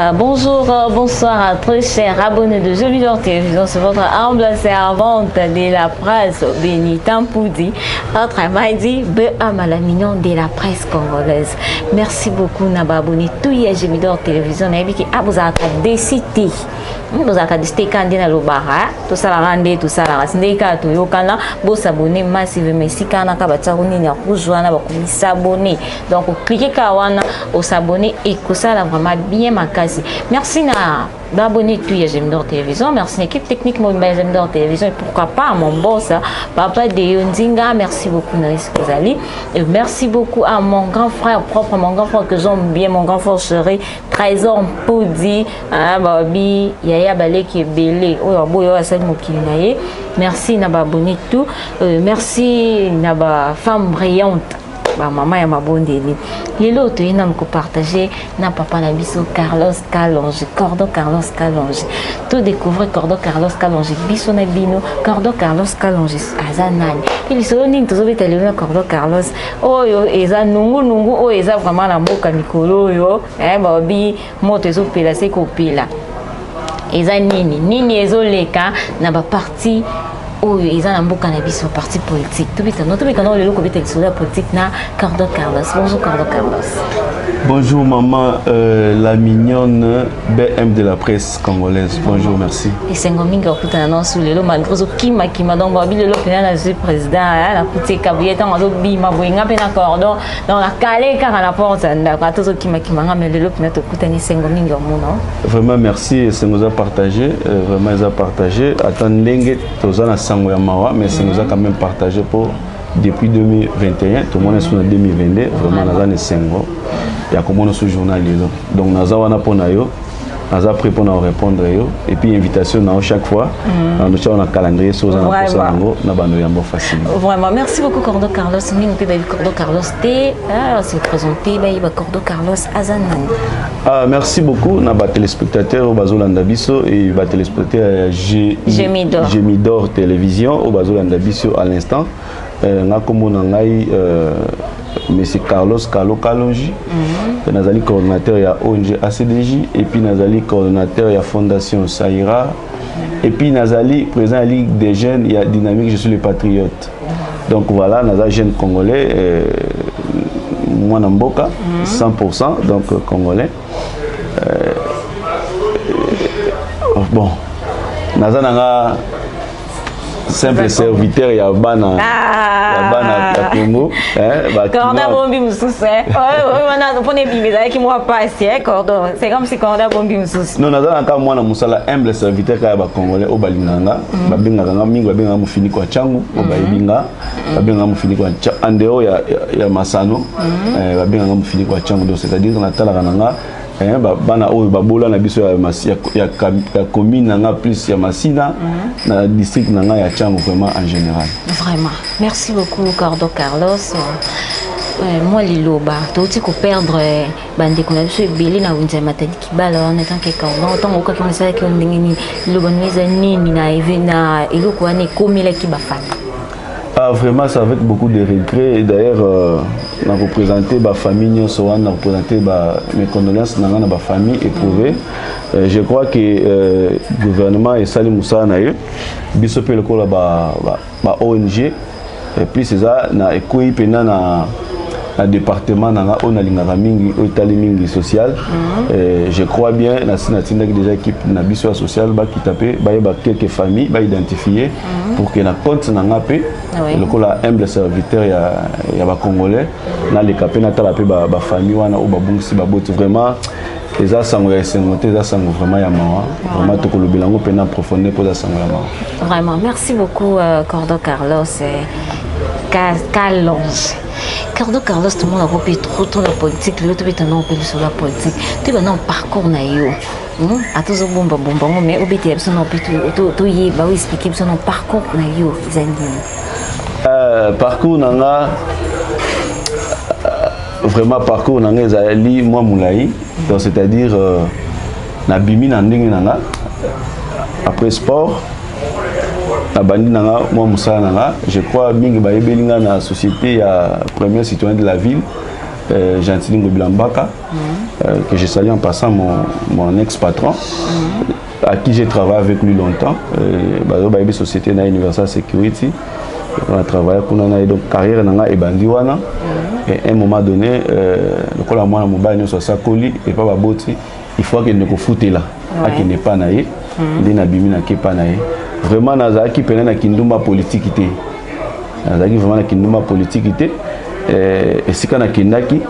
Bonjour, bonsoir à très chers abonnés de Jeux Vidéo Télévision. C'est votre humble servante de la presse, Béni Tampoudi, votre amadi Béamala Mignon de la presse congolaise. Merci beaucoup, Nababoni. Tout y est Jeux Vidéo Télévision. Nabiki Abouzaka décidé. Vous avez décidé Kandina Lobara, tout ça la rende, tout ça la racine, tout yokana, vous s'abonner massivement. Si kana kabataruni na kujoana, vous s'abonner. Donc, cliquez kawana, vous s'abonner et que ça la vraiment bien makasi. Merci d'abonner tout à J'aime d'or télévision. Merci l'équipe technique mobile J'aime d'or télévision et pourquoi pas à mon boss, Papa de Yonzinga. Merci beaucoup Naris Kozali. Et merci beaucoup à mon grand frère propre, mon grand frère que j'aime bien, mon grand frère chéri, Trésor Poudi, Babi, Yaya Balé qui est belé. Merci Naba Boni tout. Merci Naba femme brillante. Maman et ma bonne délire. Les lots, tu n'as pas partagé. N'a papa la biso Carlos Calonge, Cordo Carlos Calonge. Tout découvrir Cordo Carlos Calonge, biso na bino, Cordo Carlos Calonge, Azanan. Il se dit que tu as vu Cordo Carlos. Oh yo, eza nungu, oh eza vraiment la boca Nicolo yo. Babi, moto ezo pela se kopela. Eza nini ezo leka na ba parti. Oh, ils ont un beau cannabis au parti politique. Tout le monde le comité de la politique na Cordo Carlos. Bonjour Cordo Carlos. Bonjour maman, la mignonne BM de la presse congolaise. Bonjour, merci. Et c'est un mingo qui annonce sous le lot malgré ce qui m'a donc babi le lot final je président la petite cabouillette en zo bima boinga pena cordon dans la calé car à la porte na tout ce qui m'a mais le lot final to kutani c'est un mingo mon. Vraiment merci, c'est nous a partagé, vraiment ils a partagé. Attendez tozana mais c'est nous a quand même partagé pour depuis 2021, tout le monde est sur 2022, vraiment nous avons 5 ans. Il y a comment ce journal donc nous avons pour nous, nous avons pris pour nous répondre et puis invitation chaque fois, nous avons un calendrier sur nous avons facile. Vraiment, merci beaucoup Cordo Carlos. Nous avons Cordo Carlos T. C'est présenté Cordo Carlos Azanan. Merci beaucoup à nos téléspectateurs au Bazolanda Bisso et aux téléspectateurs Gemidor Télévision au Bazolanda Bisso à l'instant. Monsieur Carlos Calonji, Nazali coordinateur ya ONG ACDJ et puis Nazali coordinateur ya Fondation Saïra et puis Nazali président de la Ligue des jeunes et Dynamique Je suis le patriote. Donc voilà, Nazali jeune congolais, moi Namboka, 100% donc congolais. Bon, Nazali simple serviteur ya bana ya Congo Corda bombi mususu on pone bimeza ki moi passe cordon c'est comme si Corda bombi mususu non nazana ka mwana musala humble serviteur ka ba congolais o balinganga babengaka nga mingi babengaka mufini kwa changu o bayibinga babengaka mufini kwa andeo ya masano babengaka mufini kwa changu donc c'est-à-dire na talaka nga bana oyo babola na biso ya commune nanga plus ya Masina na district nanga ya Changu vraiment en général. Vraiment. Merci beaucoup Cordo Carlos. Moi liloba toti ko perdre bande ko na biso ebele na winza matadi kibala on tant que Cordo tant ko ka ça que ndingini liloba nweza nini na evena eloko ane komela ki bafana. Vraiment, c'est avec beaucoup de regrets. Et d'ailleurs, on a représenté ma famille, on a représenté mes condoléances dans ma famille éprouvée. Je crois que le gouvernement et Salim Moussa na eu, bisopé le col la ONG, et puis c'est ça, na écoué pendant na département na on a lingara mingi otali mingi social. Je crois bien na sinatinda déjà équipe na biso social ba qui tapé ba quelques familles ba identifier pour que na compte na ngapé le ko la humble serviteur ya ba congolais na les capé na tala pe ba famille wana o ba bungsi ba bote vraiment les asango ya sengote les asango vraiment ya mawa vraiment to ko lo bilango pe na profondeur pour asango ya mawa. Vraiment merci beaucoup Cordo Carlos Calonge. Cordo Carlos, tout le monde a repris trop la politique, le tout est un peu sur la politique. Tu vas dans parcours na yo. À tous les bomba mais au BTM son non tout y va expliquer son parcours na yo parcours nanga vraiment parcours nanga zali moi moulai donc c'est-à-dire na bimi na ndenge nanga après sport Abandi nanga moi musala nanga je crois mingi ba yebelinga na société ya premier citoyen de la ville Gentili Ngobilambaka que je salue en passant mon ex-patron, à qui j'ai travaillé avec lui longtemps. Une société dans Universal Security. On a travaillé pour nous, donc carrière nanga et bandiwana. Et à un moment donné, le col à moi, mon bain sur sa colis et pas baboti, il faut qu'il ne foute là, qu'il n'est pas naïe, il n'a bimi n'a pas naïe. Vraiment, naza qui peine na kinduma politique ité. Naza qui vraiment na kinduma politique ité. Et si kana kindaki,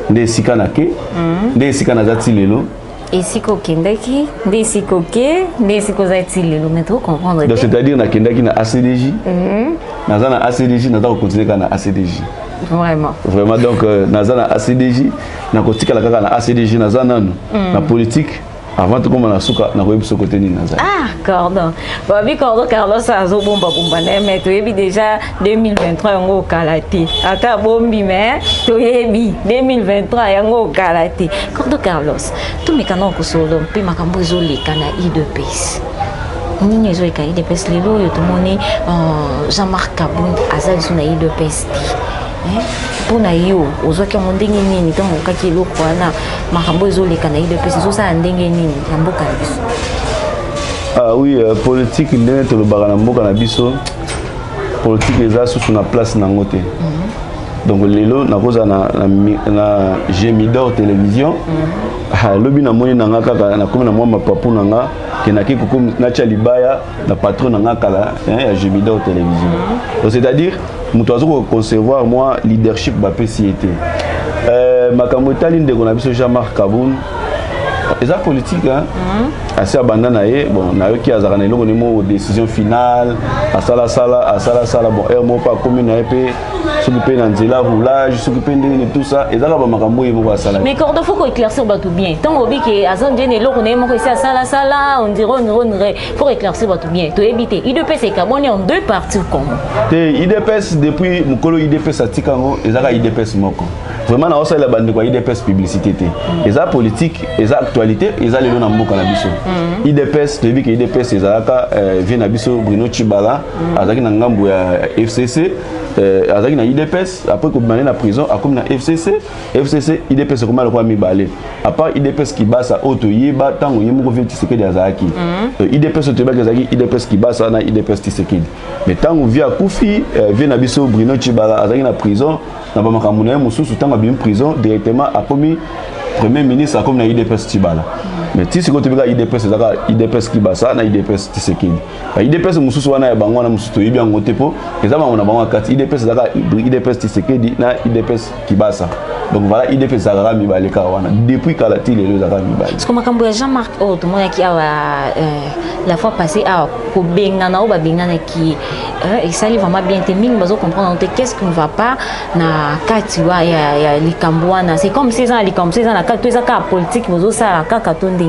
ne si kana ke, ne si kana zati lelo. Et si kokendaki, ne si koke, ne si kozati lelo, mais trop comprendre. Donc c'est-à-dire na kindaki na ACDJ. Naza na ACDJ, naza continuer kana ACDJ. Vraiment. Vraiment, donc, naza na ACDJ, na kotika la kaka na ACDJ, naza nanu, na politique, avant tout comme on a souka, na koyebi so côté ni naza. Ah, cordon. Babi cordon Carlos Azo bomba bomba mais tu es déjà 2023 yango kalate. Ata bombi mais tu es 2023 yango kalate. Cordon Carlos. Tout me kanon ko solo, pe makambo ezoli kana IDPS. Nini ezoika IDPS lelo yo to moni Jean-Marc Kabound azali sona IDPS. Pour yo ozwaki yango ndenge nini ntango okaki eloko wana makambo ezoleka na IDPS ezosala ndenge nini na mboka na biso? Ah oui, politique ndenge tolobaka na mboka na biso, politique eza susu na place nango te. Donc lelo nakoza na Gemidor télévision, lobi na moni nanga kaka na komi na mwa mapapu nanga kenaki kukum na Libaya na patron nanga kala ya Gemidor télévision. Donc c'est-à-dire mutu azo concevoir moi leadership ba PCT. Makambo tali ndeko na biso Jean-Marc Kabound eza politique hein. Assez abandonné naé bon na yo ki azaka na eloko nimo décision finale asala bon mo pas commune na EP s'occuper dans nzela roulage s'occuper de tout ça et ezaka ba makambo yebo ba sala. Mais cordon faut ko éclaircir ba tout bien. Tant obi ke azon djene eloko nimo ko esa sala on dirait faut éclaircir ba tout bien. To éviter IDPS et Kaboni en deux parties comme. Té IDPS depuis mukolo IDPS atikango ezaka IDPS moko. Vraiment na osala bande ko IDPS publicité té. Eza politique, eza actualité, eza lelo na mboka na biso. IDPS, tu dis que IDPS ezalaka vient na biso Bruno Chibala, azaki na ngambo ya FCC, azaki na IDPS, après ko bané na prison, akomi na FCC, IDPS comment le quoi mi balé. À part IDPS qui basa auto yeba tango yemo ko vient Tshisekedi azaki. IDPS te ba azaki IDPS qui basa na IDPS Tshisekedi. Mais tango via Koufi, vient na biso Bruno Chibala, azaki na prison, na ba makambo na mususu tango bien prison directement akomi Premier ministre a comme na IDPS Tibala. Mais si c'est quand tu regardes IDPS, c'est IDPS qui basa na IDPS Tshisekedi. IDPS mususu wana ya bango na mususu yebi en ngotepo. Ezama on a bango kati IDPS IDPS Tshisekedi na IDPS Kibasa. Donc voilà IDPS zaka mibaleka wana depuis kalati lelo zaka mibale. Parce que makambo ya Jean-Marc oh tout monde qui a la fois passée à ko bengana o ba bengana qui et ça vraiment bien te mingi bazo comprendre qu'est-ce qui ne va pas na kati wa ya likambwana. C'est comme ces ans likambo ces ans na kati ezaka politique bozo ça kaka tonde.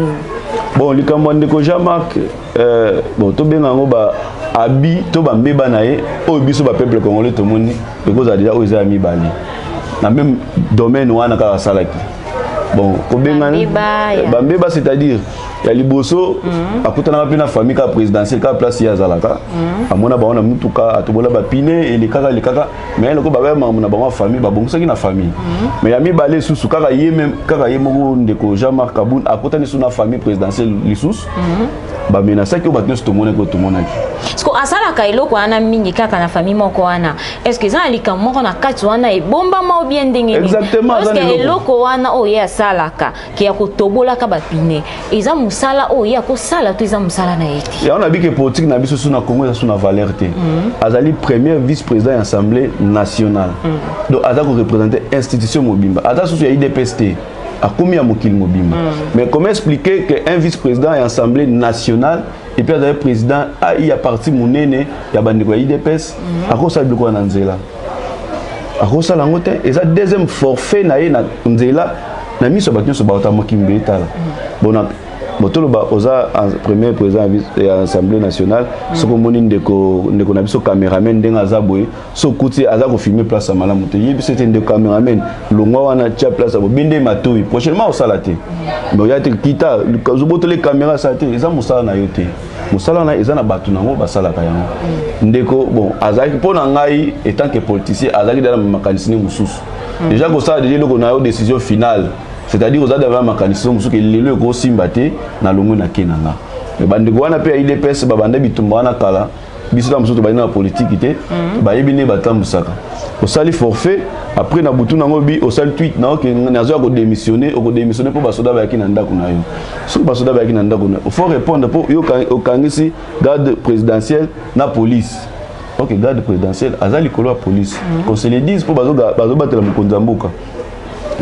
Bon likambo ndeko Jean-Marc bon to bengango ba abi to ba mbeba na ye o biso ba peuple congolais to moni because a déjà oza mibale. Na même domaine wana kaka salaki. Bon ko bengana ba mbeba c'est-à-dire ya liboso akutana na famille ka présidentielle ka place ya zalaka amona ba ona mutuka atobola ba pine et les kaka mais loko ba ba na ba famille ba bongusaki na famille mais ya mibale susu kaka ye même kaka ye moko ndeko Jean-Marc Kabound akutani suna famille présidentielle lisusu ba menasa ki ba tout monde ko tout monde parce que asala ka eloko ana mingi kaka na famille moko wana est-ce que ça alika moko na kati wana e bomba ma bien ndenge exactement parce que eloko wana o ya salaka ki ya ko tobola ka ba pine eza musala o ya ko sala to eza musala na eti ya on a dit que politique na biso suna Congo eza suna valeur te azali premier vice-président de l'Assemblée nationale donc aza ko représenter institution mobimba aza sous ya IDPS à combien mokil mobimba mais comment expliquer que un vice-président de l'Assemblée nationale et puis le président il y a parti monene ya bandeko ya IDPS akosa biloko na nzela akosa lango te eza deuxième forfait na ye na nzela na miso bakyo so bauta mokimbe etala bona botolo ba oza premier président de l'Assemblée nationale ce que moni ndeko na biso cameraman ndenga azaboye so kuti aza ko filmer place à malamu te yebi c'était ndeko cameraman longwa wana tia place abo binde matoi prochainement au salate mais ya te kita zo botole caméra ça te eza musala na yote musala na eza na batu nango basalaka yango ndeko bon azaki pona ngai étant que politicien azaki dans ma mécanisme mususu déjà ko ça déjà loko na yo décision finale c'est-à-dire aux adhérents ma mécanisme que le gros simbaté na longo na kenanga mais bandeko wana pe IDPS babanda bitumba na kala biso na musoto ba na politique té ba yebine batambusaka au sali forfait après na butu nango bi au sali tweet na que nazo ko démissionner pour basoda ba kinanda kuna yo so basoda ba kinanda kuna il faut répondre pour yo au kangisi garde présidentielle na police. Ok, garde présidentielle azali kolo la police qu'on se le dise pour bazo batela mukonza mboka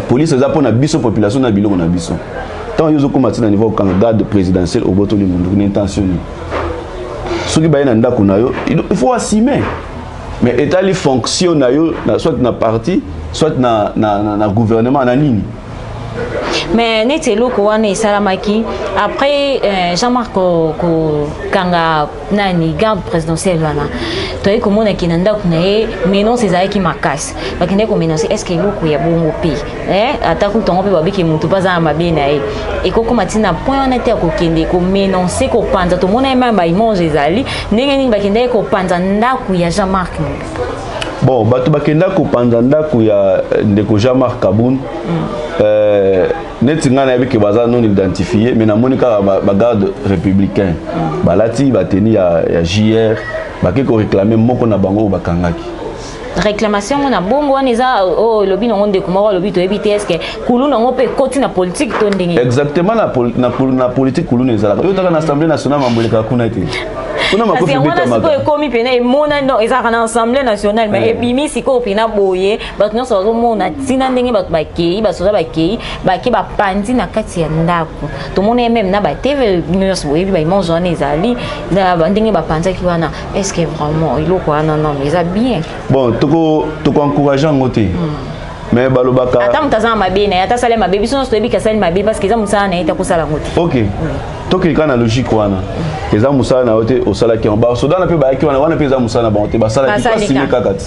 police eza pour na biso population na biloko na biso tant yo zo komati na niveau quand garde présidentielle au boto ni mundu une intention ni soki ba na ndako na yo il faut assumer mais état li fonctionne yo soit na parti soit na gouvernement na nini. Mais nete loko wana salamaki après Jean-Marc kanga nani garde présidentielle wana toi comment na kinanda kunaye menon ces qui makasi bakende ko menon est-ce que loko ya bongo pe ata ku tongo pe babiki mutu baza mabe na e ko matina point on était ko kende ko menoncer ko panza to mona même ba imonge ezali ndenge nini bakende ko panza ndaku ya Jean-Marc. Bon, bato bakenda ko panza ndaku ya ndeko Jean-Marc Kaboun neti nga na yebi ke baza non identifié mais na monika ba garde républicain balati bateni ya JR bake ko réclamer moko na bango bakangaki réclamation na bongo wana eza lobi nango ndeko moko lobi to ebite est-ce que kulu nango pe koti na politique to ndenge exactement na politique kulu nezalaka yo taka na assemblée nationale mamboleka kuna te kuna makofi bita maga parce que komi pena mona no eza na assemblée nationale mais epimi siko pena boye bato nyonso bazomona tina ndenge bato bakei basoza bakei bake bapandi na kati ya ndako tomona même na bateve nyonso boyebi baimonge wana ezali na ndenge bapanzaki wana est-ce que vraiment iloko wana non mais eza bien bon toko encourageant ngote mais balobaka ata mutaza mabe na ata sale mabe biso nso ebika sale mabe parce que eza musala na eta kusala ngote OK toki kana logique wana eza musala na ote osala ki ba soda na pe ba ki wana pe eza musala na ba ote ba sala ki pas signé kakati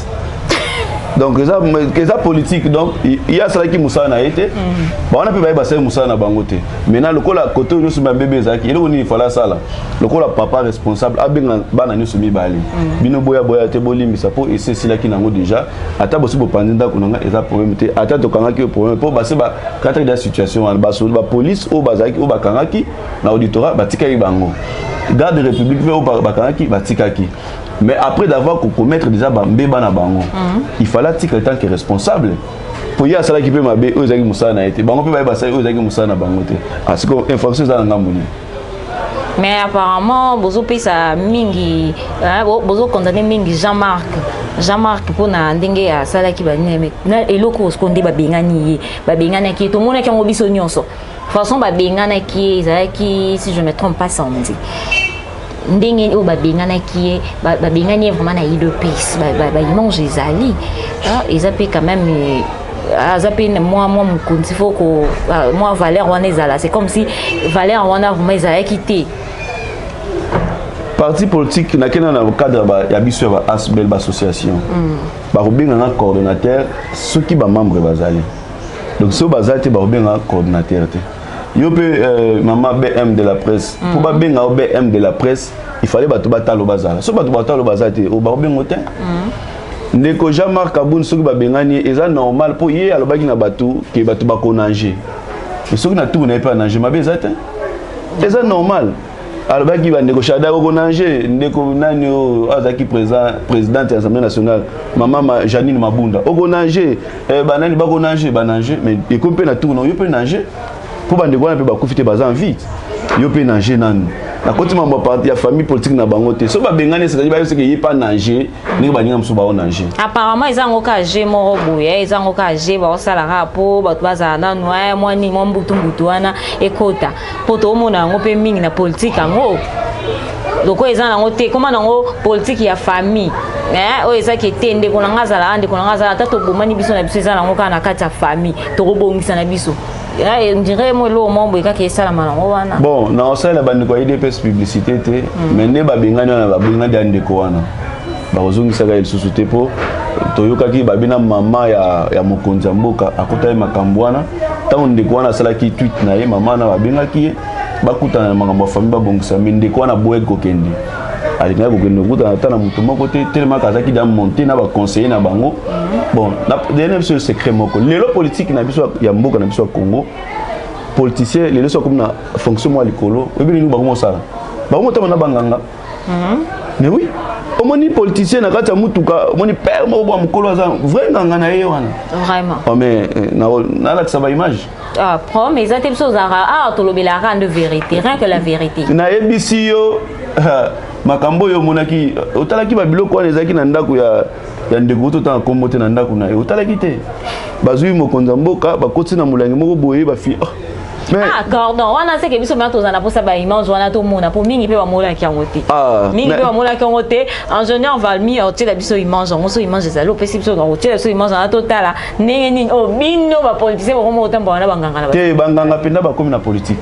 donc eza politique donc il y a sala ki musala na ete ba wana pe ba sala musala na bangote maintenant lokola côté nyo suma bébé zaki ile oni fala sala lokola papa responsable abenga bana nyo sumi bali bino boya te bolimbisa po ese sila ki nango déjà ata bosi bo pandinda kunanga eza problème te ata to kanga ki problème po base ba quatre de situation wana baso ba police o bazaki o bakanga ki na auditorat batika yi bango garde république ve o bakanga ki batika ki. Mais après d'avoir commettre déjà mbeba na bango il fallait tirer tant que responsable pour y a ça qui peut mabe ozaki musana na été bango pe ba ça ozaki musana na bango te parce que information za ngamuni mais apparemment bozo pesa mingi bozo condamner mingi Jean-Marc pour na ndenge ya sala ki ba na eloko skonde ba bengani ki to mona ki ngo biso nyonso façon ba bengana ki ezaki si je me trompe pas samedi ndenge o babengana ki babengani vraiment na IDPS ba imonge ezali ezape quand même azape moi mukonzi faut ko moi valeur wana ezala c'est comme si valeur wana vraiment ezalaki te parti politique na kena na cadre ya biso ya asbel association ba robenga na coordonnateur ceux qui ba membre bazali donc so bazali ba robenga coordonnateur te yo pe maman BM de la presse pour ba benga BM de la presse il fallait bato batalo bazala so bato batalo bazate o ba bengo te ndeko Jean-Marc Kaboun soki ba bengani eza normal pour ye alobaki na bato ke bato ba konanger mais soki na tout na pas nanger mabe ezate eza normal alobaki ba ndeko Shada ko nanger ndeko nani o azaki présidente de l'Assemblée nationale maman Janine Mabunda o ko nanger banani ba ko nanger mais e ko pe na tout non yo pe nanger pour bande ko na pe ba kufite baza en vite yo pe nager nanu na côté membre parti ya famille politique na bango te so ba bengane c'est ba yo c'est que y pas nager ni ba ninga muso ba nager apparemment ils ont ka je mo boye ils ont ka je ba sala rapport ba baza na noa moi ni mo mbutu wana ekota poto mona ngo pe mingi na politique ngo loko eza nango te comment nango politique ya famille o eza ki tende ko ngazala ande ko ngazala tato bomani biso na biso eza nango kana kati ya famille to kobongisa na biso on dirait moi lo mombo ka sala malango wana bon na osala bandi ko IDPS publicité te mais ne ba bengani na ba bengani ande ko wana ba ozongisa ka lisusu te po toyoka ki babina mama ya mokonzi mboka akota ye makambo wana tango ndeko wana sala ki tweet na ye mama na ba bengaki bakutana na makambo famille babongisa ndeko wana boye kokende alinga kokende kutana tana mutu moko te tellement kazaki da monter na ba conseiller na bango bon la dernière chose secret moko lelo politique na biso ya mboka na biso Congo politicien les leçons comme na fonction moi likolo et bien nous ba ça ba mo tama na banganga mais oui au moni politicien na kata mutuka au moni père mo ba mukolo za vrai nganga na ye wana vraiment oh mais na la ça ba image ah pro mais ça t'es chose ah to lobela rien de vérité rien que la vérité na ebisi yo makambo yo monaki otalaki ba biloko wana ezaki na ndako ya ndeko to ta kombote na ndako na otalaki te bazui mokonza mboka bakoti na mulangi moko boye ba fi ah cordon wana c'est que biso maintenant tozana pour ça ba image wana to mona pour mingi pe ba mola ki ngote mingi pe ba mola ki ngote ingénieur Valmy otie la biso image on so image za lo pesi biso otie la biso image na total ndenge nini o bino ba politicien ko mo otambo na banganga na te banganga penda ba comme na politique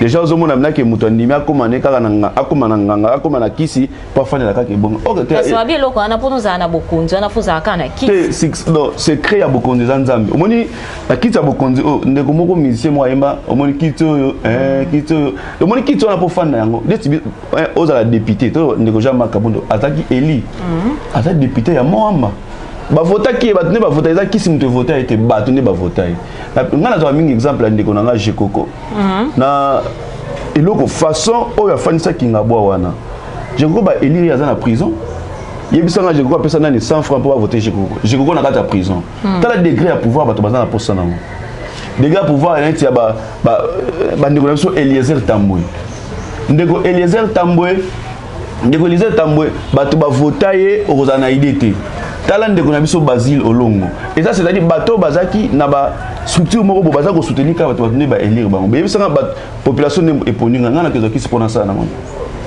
déjà ozo mona mna ke muto ndimi akoma ne kaka na akoma na nganga akoma na kisi pour faire la kaka bon OK te ça va bien loko na pour nous ana bokonzi na fuza kana kisi non c'est créé à bokonzi za nzambe omoni na kiti ya bokonzi o ndeko moko musicien mo ayemba omoni kito kito omoni kito na pour faire na yango deti oza la député to ndeko Jean Makabundo ataki Eli ataki député ya Moamba ba vota ki ba tune ba vota eza kisi mte vota ete ba tune ba vota ngana za mingi exemple ndeko na nga Jekoko na eloko façon oyo afanisa kinga bwa wana Jekoko ba Eli aza na prison yebisanga Jekoko apesa nani 100 francs pour voter Jekoko na kata ya prison tala degré ya pouvoir bato baza na posa nango degré ya pouvoir neti ya ba ndeko na biso Eliezer Tambwe ndeko Eliezer Tambwe bato ba vota ye okoza na idée te tala ndeko na biso Basile Olongo et ça c'est-à-dire bato bazaki na ba structure moko baza ko soutenir ka bato ne ba élire bango be yebisanga ba population ne eponinga ngana kezo ki spona ça na mo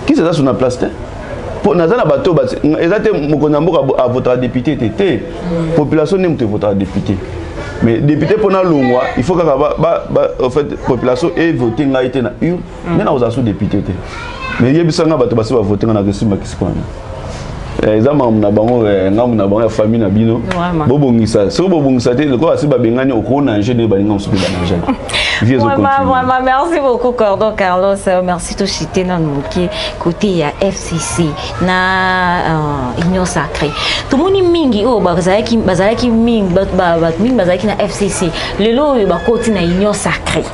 qui c'est ça sur la place te pour nazana bato ba ezate mokonza mboka a voter député te population ne mte voter député mais député pour na longwa il faut que en fait population et voter nga été na urne na oza sous député te mais yebisanga bato basi ba voter na kesima kisikwana ezama na bango ngamu na bango ya famille na bino bobongisa so bobongisa te ko asi ba bengani okona ingénieur balinga musubi ba nanja vieux au maman merci beaucoup Cordon Carlos merci to chité na moki côté ya FCC na union sacrée tout moni mingi o bazalaki mingi ba mingi bazalaki na FCC lelo ba côté na union sacrée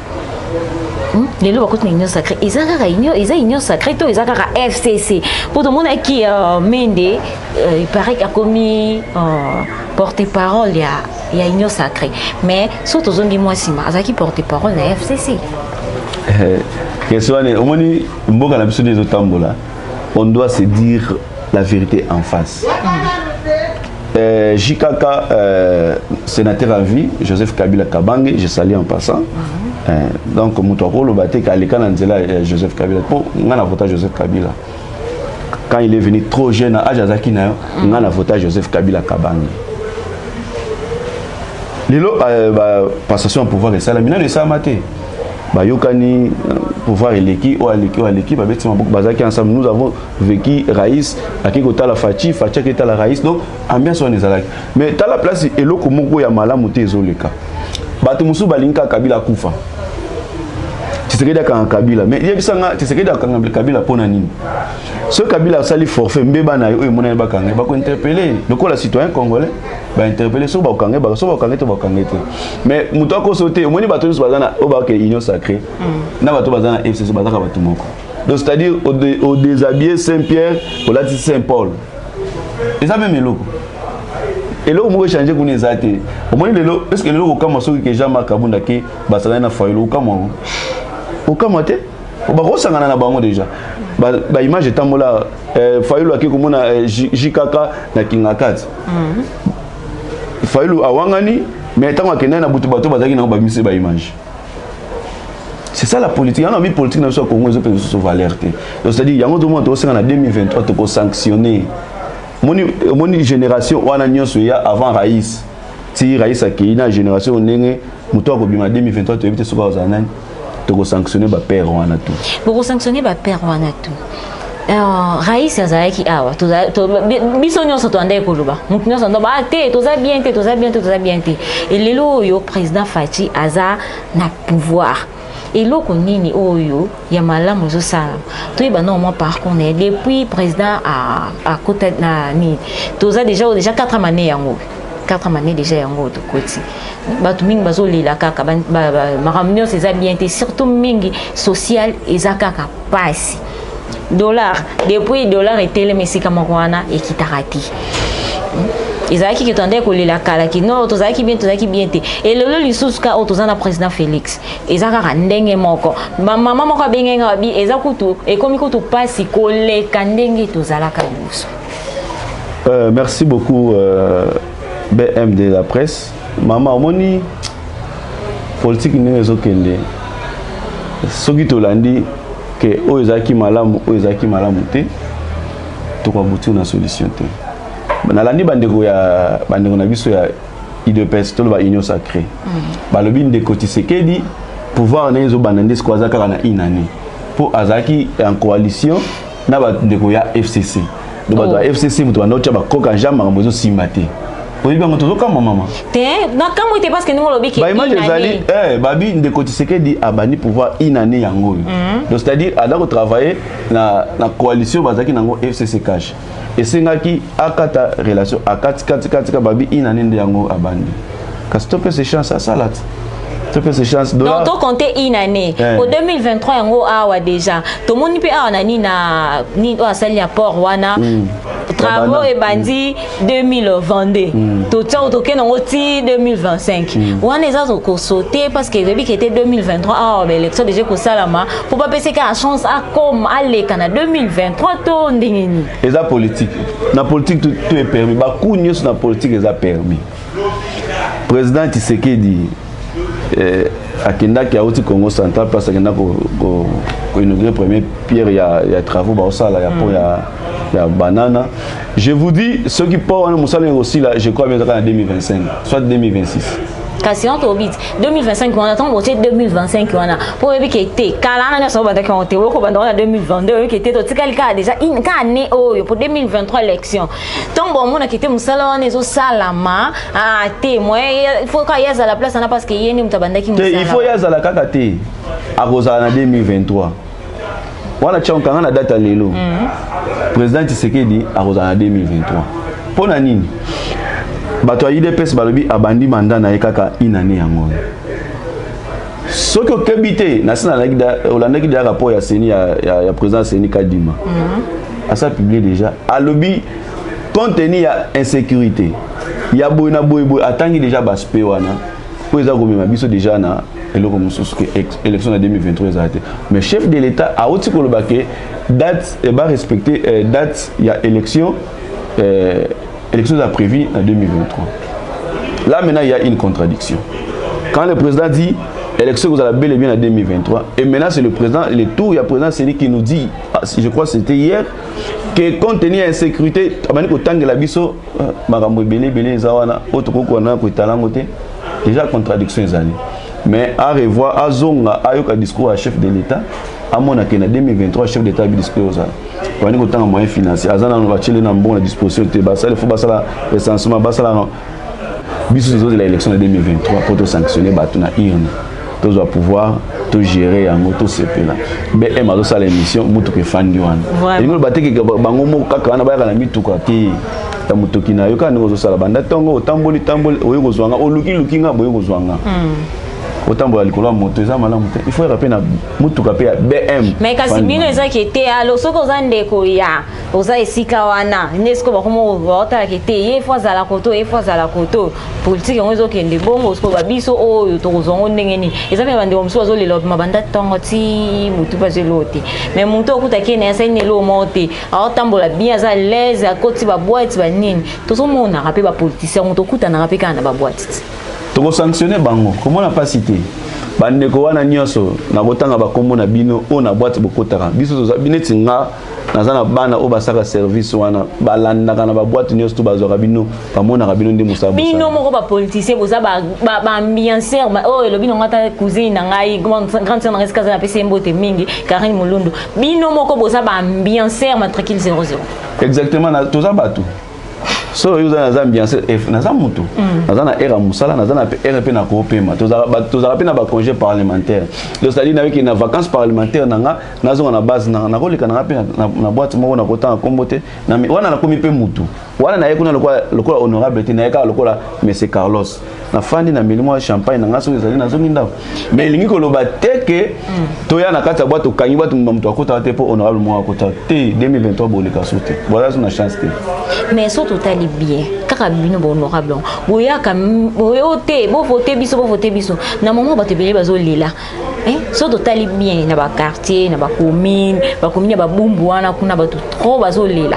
les lois côté union sacrée ils ont union sacrée to ils ont FCC pour tout le monde qui Mende il paraît qu'il a commis porte-parole il y a union sacrée mais surtout aux dit moi si ma qui porte-parole la FCC question au moins mboka na biso des otambola on doit se dire la vérité en face JKK sénateur à vie Joseph Kabila Kabange je salue en passant donc Moutouako le baté Kaleka Nanzela Joseph Kabila pour on a voté Joseph Kabila quand il est venu trop jeune à Ajazaki na on a voté Joseph Kabila Kabange lelo passation au pouvoir et ça la mina de ça maté ba yokani pouvoir eleki ba betima beaucoup bazaki ensemble nous avons vécu Raïs akiko tala Fachi qui tala Raïs donc ambiance on ezalaki mais tala place eloko moko ya malamu te ezoleka bato musu balinka Kabila kufa Tshisekedi akanga Kabila mais yebisanga Tshisekedi akanga Kabila pona nini ce Kabila sali forfait mbeba na yo emona ba kanga ba ko interpeller lokola citoyen congolais ba interpeller so ba kanga ba so ba kanga te mais muto ko sauter omoni bato nyuso bazana o ba ke union sacrée na bato bazana FCC bazaka bato moko donc c'est-à-dire au déshabiller Saint-Pierre au lati Saint-Paul et ça même eloko et là on peut changer qu'on est athée au moins lelo est-ce que lelo kama so que Jean Makabunda ke basana na failo kama o kama te o ba kosangana na bango déjà ba image etambola failo akiko mona JKK na Kingakat failo awangani mais tango akena na butu bato bazaki na ba mise ba image c'est ça la politique on a mis politique dans ce Congo ils ont sur valeur te donc c'est-à-dire yango tout monde au en 2023 to sanctionner moni génération wana nyonso ya avant Raïs ti Raïs akina génération ndenge muto akobima 2023 to ebite soka ozanani to sanctionner ba père wana tout pour sanctionner ba père wana tout Raïs azaki awa to biso nyonso to ande koluba mutu nyonso ndo ba te to za bien te et lelo yo président Fachi aza na pouvoir et loko nini oyo ya malamu zo sala to iba non moi par contre depuis président à côté na ni toza déjà 4 années yango 2024 mané déjà yango de côté batu mingi bazolila kaka makambo c'est ça bien surtout mingi social ezakaka pasi dollar depuis dollar était mais c'est comme wana et qui tarati ezaki ki tande ko lila kala ki non tozaki bien et lolo lisusu ka otozana président Félix ezaka ndenge moko mama moko bengenga bi ezakutu ekomi kutu pasi ko le kandenge tozalaka buso. Merci beaucoup BM de la presse. Maman omoni politique ni ezokende soki tolandi ke oyezaki malamu te tokabuti na solution te. Nalandi bandeko na biso ya IDPS to ba union sacrée. Balobi ndeko Tshisekedi pouvoir na ezo banande ce kwaza kaka na inani pour azaki en coalition na bandeko ya FCC. Donc ba FCC muto banocha ba koka jamba mbozo simate. Oui, bien, on a maman. Non, quand tu parce que nous lobby qui babi ndeko Tshisekedi abani pouvoir inane yango. Donc c'est-à-dire alors travailler na coalition bazaki nango FCC cash. Et c'est ngaki akata relation akati babi inane yango abandi. Parce que ces chances à salat. Ces chances de donc to compter inane pour 2023 yango awa déjà. Tout monde peut anani na ni o asali ya port wana. Travaux et bandits 2022. Tout ça, tout ça, on 2025. On a les autres sauté parce que depuis que était 2023, ah, l'élection déjà que ça là, pour pas penser qu'à chance à comme aller quand 2023 tout ndingini. Et la politique, la politique tout est permis. Beaucoup de choses dans la politique est permis. Président Tshisekedi akenda qui a aussi Congo central parce qu'il a inauguré premier pierre il y a travaux bah ça là il y a banana. Je vous dis ceux qui portent aussi là je crois bien en 2025 soit 2026. Kasi on tobit 2025 on attend aussi 2025 on a pour que était kala na so bata ko te ko banda na 2022 que était to tikali ka déjà in ka ne oyo pour 2023 élection donc bon mona kité musala wana ezo salama ah te moi il faut ka yaza la place na parce que yeni mutabanda ki musala il faut yaza la kaka te akoza na 2023 wana tchonka na date lelo président Tshisekedi akoza na 2023 pona nini bato ya IDPS balobi abandi mandat na ekaka inane yango soki okebite na sina olandaki da rapport ya Seni ya président Seni Kadima asa publié déjà alobi compte tenu ya insécurité ya boy na boy atangi déjà baspe wana po eza komema biso déjà na eloko mosusu ke élection na 2023 ezate mais chef de l'état a oti koloba ke date et ba respecter date ya élection élection a prévu en 2023. Là maintenant il y a une contradiction. Quand le président dit élection vous allez bel et bien en 2023 et maintenant c'est le président le tour il y a le président Seni qui nous dit je crois que c'était hier que compte tenu de l'insécurité abani ko tangela biso makambo belé zawana otoko na ko talangote déjà contradiction ezali mais à revoir azonga ayoka discours à chef de l'état à mon en 2023 chef d'état bi discours ça on est autant moyen financier azana on va chiler na bonne disposition te basa il faut basa la recensement basa la biso de l'élection de 2023 pour te sanctionner batuna irne tous va pouvoir tout gérer en auto CP là BM a ça l'émission mutu ke fandi wana et nous bateke bango mo kaka na ba kana mituka te ta mutoki na yo kana ngo sala banda tongo tamboli oyo kozwanga oluki nga boyo kozwanga autant pour likolo moto eza malamu te il faut rappeler na mutuka pe ya BM mais kasi bino eza ki te alo soko za ndeko ya oza esika wana nesko ba komo vota ki te ye fois za la koto politique ngo ezo kende bongo soko ba biso oyo to kozongo ndenge ni eza pe bande omso azo lelo mabanda tongo ti mutu ba zelote mais mutu okuta ki na esa ne lo mote a tambola bien za l'aise a koti ba boîte ba nini to so mona rappeler ba politicien mutu okuta na rappeler kana ba boîte to sanctionner bango comment on n'a pas cité bandeko wana nyonso na kotanga bakombo na bino o na boîte bokotaka biso to bineti nga nazana bana o basaka service wana balandaka na ba boîte nyonso to bazwaka bino pamona ka bino nde musaba bino moko ba politicien boza ba ambianceur o lo bino ngata cousine na ngai grande sœur na reskaza na pese mbote mingi Karine Mulundu bino moko boza ba ambianceur ma tranquille 00 exactement na toza batu so yo za ambiance naza mutu naza na era musala naza na RP na kopema tozala pe na ba congé parlementaire donc c'est-à-dire avec une vacances parlementaires nanga nazo na base na koleka na pe na boîte moko na kota kombote na wana na komi pe mutu wana na yekuna lokola honorable te na yeka lokola monsieur Carlos na fandi na milimo champagne na ngaso ezali na zongi ndako mais lingi ko loba teke toya na kata boîte okangi boîte mutu akota te po honorable mo akota te 2023 boleka sote voilà son chance te mais surtout tali bien kaka bino bo honorable boya kam boyo te bo voter biso na moment ba te bele bazo lela surtout tali bien na ba quartier na ba commune ba bumbu wana kuna ba trop bazo lela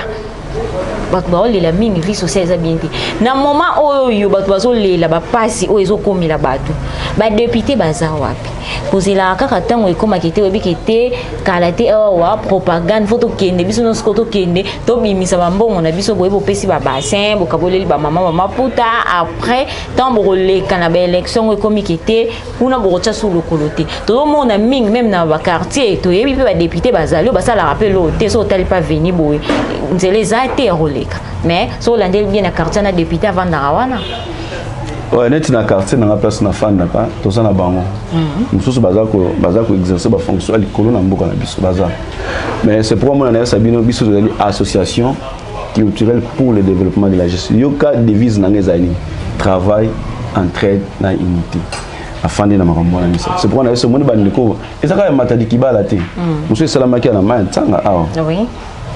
bato baolela mingi vie sociale eza bien te na moment oyo bato bazolela bapasi oyo ezokomela bato badepute baza wapi kozela kaka ntango ekomaki te oyebiki te kala te awa propagande fo tokende biso nyonso ko tokende tobimisa bambongo na biso boye bopesi babassin bokaboleli bamama bamaputa après ntango bokoleka na baélection oyo ekomiki te kuna bokotya su lokolo te tozomona mingi meme na baquartier toyebi mpe badepute bazali oyo basalaka mpe loo te so otali mpe aveni boye nzela eza te eroleka mais so olandeli bien na quartier na député avandaka wana ouais net na quartier na place na fanda pa toza na bango mususu baza ko exercer ba fonction likolo na mboka na biso baza mais c'est pour moi na sabino biso tozali association culturelle pour le développement de la gestion yoka devise na ngezali travail entraide na unité afandi na makambo na misa c'est pour moi na ce monde bandiko ezaka matadi kibala te mususu salamaki na main tanga awa oui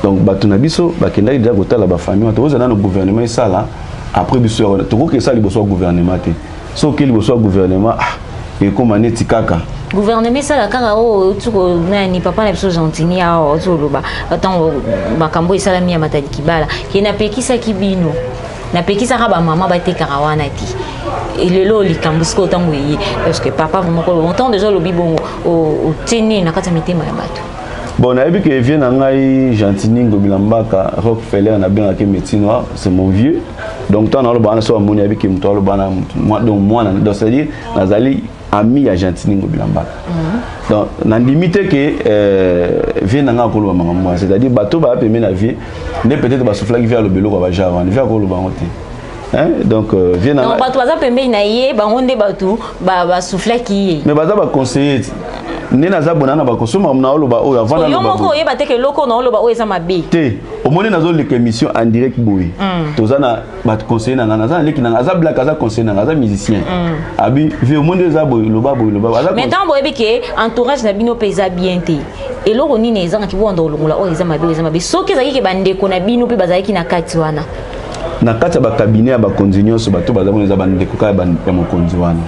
donc bato na biso bakendaki déjà kotala ba famille to ozana no gouvernement esala après biso toko ke ça liboso gouvernement te so ke liboso gouvernement et comme aneti kaka gouvernement ça la kaka o tuko nani papa na biso gentini a o toloba attends makambo esala mi ya matadi kibala ke na pekisa kibino na pekisa ka ba mama ba te karawana ti elelo likambusko tango yi parce que papa vraiment ko longtemps déjà lobi bongo o teni na kata mitema ya bato. Bon, on a vu que vient Nangaï, Gentini, Gobilambaka, Rockefeller, on a bien avec médecine noire, c'est mon vieux. Donc, tant dans le banc, soit mon ami qui me tourne le banc, moi, donc c'est-à-dire, Nazali, ami à Gentini, Gobilambaka. Donc, on a limité que vient Nanga pour le banc, c'est-à-dire, bateau va permettre la vie, n'est peut-être pas souffler vers le bélo, va jamais, il va pour le banc. Donc, vient Nanga. Donc, bateau va permettre na yé, ba on débatou, ba souffler qui. Mais bateau va conseiller. Nena za bonana ba kosoma na oloba oyo avant na yo moko yeba te ke loko na oloba oyo eza mabe te omoni nazo leka émission en direct boy tozana ba conseiller na naza leki na za black aza conseiller na za musicien abi vi omoni za boy loba aza mais tant boyebi ke entourage na bino pesa bien te eloko nini eza ki bonda olongola oyo eza mabe soki ezaki ke bandeko na bino pe bazalaki na kati wana na kati ya ba cabinet ya ba konzinyoso bato bazabona za bandeko ka ya mokonzi wana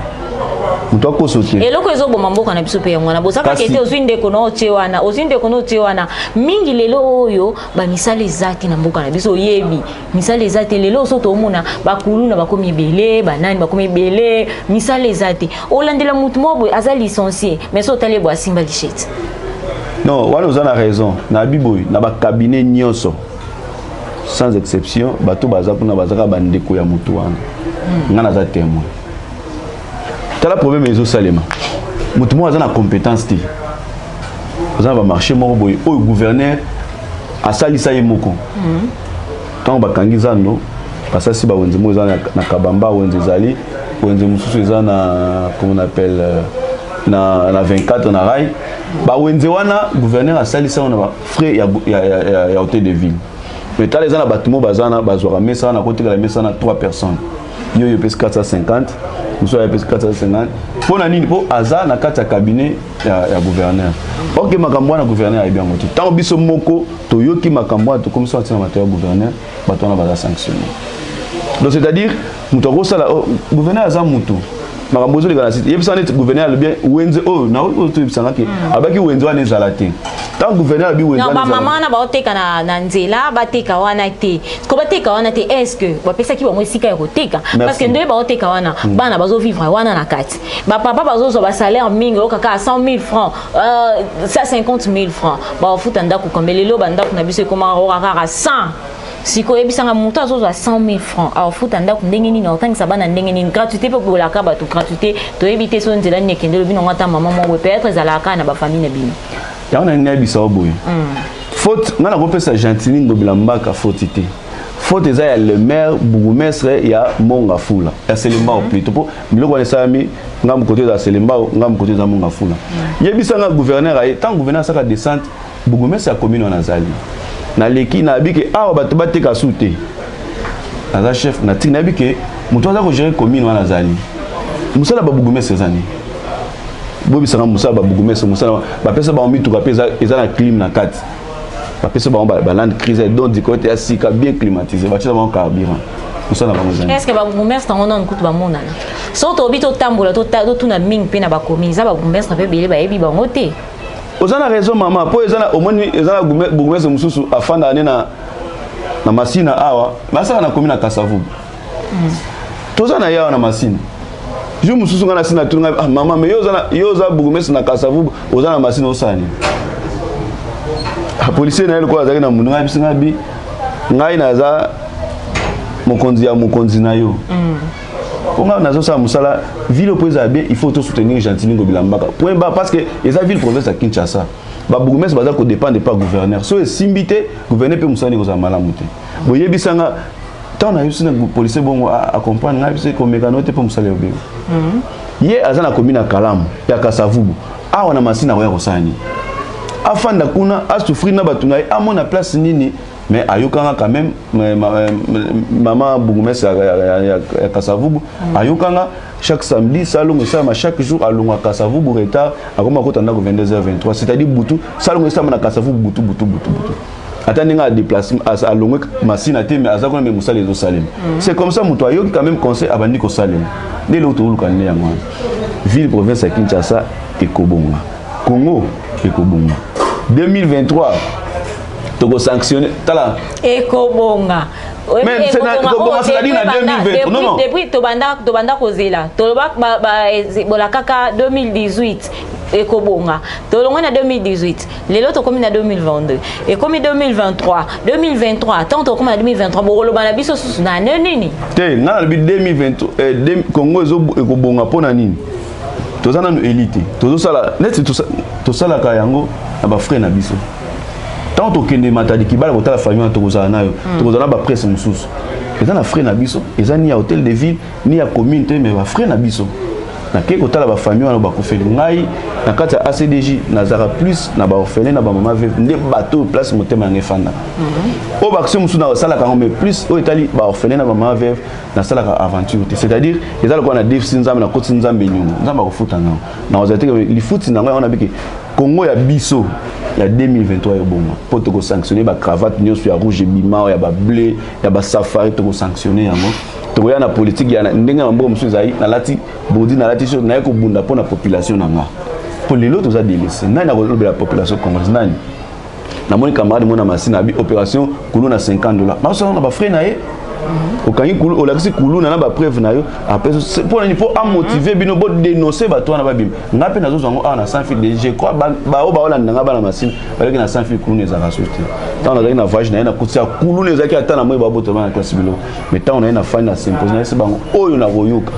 muto ko sotie eloko ezoboma mboka na biso pe ngwana bosaka kete ozwinde kono otewana mingi lelo oyo ba misale zati na mboka na biso yebi misale zati lelo so to mona bakulu na bakomi belé banani bakomi belé misale zati olandela mutu mobo aza licencié mais so tale bo asimba lichette non wana uzana raison na biboy na ba cabinet nyonso sans exception bato baza kuna bazaka bandeko ya mutu wana ngana za témoin. Le problème est au Salema. Mutu mo azana compétence ti. Azana ba marché moko boy o gouverneur asalisa ye moko. Tant ba kangiza no pasa si ba wenze mo ezana na kabamba wenze zali wenze mususu ezana comment on appelle na 24 na rai ba wenze wana gouverneur asalisa na ba frais ya hôtel de ville. Mais tant les ana batumo bazana bazora mesa na côté la mesa na 3 personnes. Yo pèse 450 nous sommes à 450 pour nani pour hasard na kata cabinet ya gouverneur OK makambo na gouverneur est bien moti tant biso moko toyoki makambo to comme ça na matériel gouverneur bato na baza sanctionné donc c'est-à-dire mutoko sala gouverneur aza mutu makambo zo le kana site yebisa net gouverneur le bien wenze o na o to yebisa ki abaki wenze wana ezala te tant gouverneur bi wenze na mama na ba oteka na nzela bateka wana te ko bateka wana te est-ce que ba pesa ki ba mo sika ya koteka parce que ndoye ba oteka wana bana bazo vivre wana na kati ba papa bazo zo ba salaire mingi o kaka 100 000 francs 150 000 francs ba futa ndako kombelelo banda kuna biso koma o kaka 100 siko ebisanga mutu azozo 100 000 francs alors futa ndako ndenge nini otangisa bana ndenge nini gratuité pe pour la kaba to gratuité to ebité so nzela nyekende lo bino ngata mama mo peut-être ezalaka na ba famille na bino ya on a une ebisa oboy faute ngana ko pesa gentili ngobilambaka faute te faute eza le maire bourgmestre ya Monga Fula ya Selemba plutôt pour biloko na sami ngam côté za Selemba ngam côté za Monga Fula yebisa nga gouverneur ay tant gouverneur saka descente bourgmestre ya commune na zali na leki na bike awa bato bateka sute aza chef na tina bike muto aza ko gérer commune na zali musala ba bourgmestre zani bobi sanga musala ba bourgmestre musala ba pesa ba mituka pesa eza na clim na kati ba pesa ba land crise donc du côté asika bien climatisé ba tsa ba carburant musala ba mozani est-ce que ba bourgmestre on on kutu ba monana so to bito tambola to tuna ming pe na ba commune za ba bourgmestre pe bele ba yebi ba ngote ozana raison maman po ezana omoni ezana bourgmestre mususu afanda ane na masina awa basaka na commune na Kasavubu tozana yawa na masina je mususu ngana sina tunga maman mais yoza bourgmestre na Kasavubu ozana masina osani a policier na eloko azaki na mundu ngai bisinga bi ngai naza mokonzi na yo Ponga nazo sa musala ville opposée bien il faut tout soutenir Gentilini Bilambaka point bas parce que les villes province à Kinshasa ba bourgmestre baza ko dépendre pas gouverneur so simbité gouverneur peut musani ko za malamu te boye bisanga tant na yusina policier bon accompagne ngai bise ko mekanote pour musala obé ye azana commune à Kalamu ya Kasavubu awa na masina ko ya kosani afanda kuna asufri na batuna amona place nini mais ayokanga quand même maman bourgmestre ya Kasavubu ayokanga chaque samedi salongo sama chaque jour alonga Kasavubu retard akoma kotanda ko 22h23 c'est-à-dire butu salongo sama na Kasavubu butu attendinga déplacement alonga masina te mais azako na musala les salem c'est comme ça muto ayoki quand même conseil abandi ko salem dès l'autre lukane ya mwana ville province ya Kinshasa ekobonga Congo ekobonga 2023 toko sanctionner tala ekobonga mais c'est na ekobonga ça dit na 2020 non depuis to banda kozela to ba bola kaka 2018 ekobonga to longa na 2018 lelo to komi na 2022 et komi 2023 tant to komi na 2023 bokolo bana biso susu na nini te na 2020 Congo zo ekobonga pona nini tozana no élite tozosala net tosala ka yango na ba frère na biso tant to kende matadi kibala kotala famille tokozala nayo tokozala ba presse mususu eza na frère na biso eza ni ya hôtel de ville ni ya commune te mais ba frère na biso na ke kotala ba famille wana ba kofeli ngai na kati ya ACDJ na zara plus na ba orphelin na ba mama veuve nde bateau place motema ngefanda o ba action mususu na sala ka mais plus o etali ba orphelin na ba mama veuve na sala ka aventure c'est-à-dire eza le quoi na défi nzambe na koti nzambe nyungu nzamba ko futa na na ozate li futi na ngai on a biki Congo ya biso ya 2023 yo bongo po to ko sanctionner ba cravate nyoso ya rouge bima ya ba bleu ya ba safari to ko sanctionner yango to ya na politique ya ndenge mambo musu zai na lati bodi na lati so na ko bunda po na population na nga pour les autres za délaissé nani na ko la population congolaise nani na moni camarade mona masina bi opération kulu na $50 ma so na ba frère na ye okangi kulu olakisi kulu na ba preuve na yo après pour ni pour motiver bino bo dénoncer ba to na ba bim ngape na zo zango na sans fil je crois ba o ba ola ndanga ba na masine baleki na sans fil kulu ne za rasote tant na na voyage na kutia kulu ne za ki atana mo ba boto ba na classe bilo mais tant na fin na symposium na se bango oyo na royoka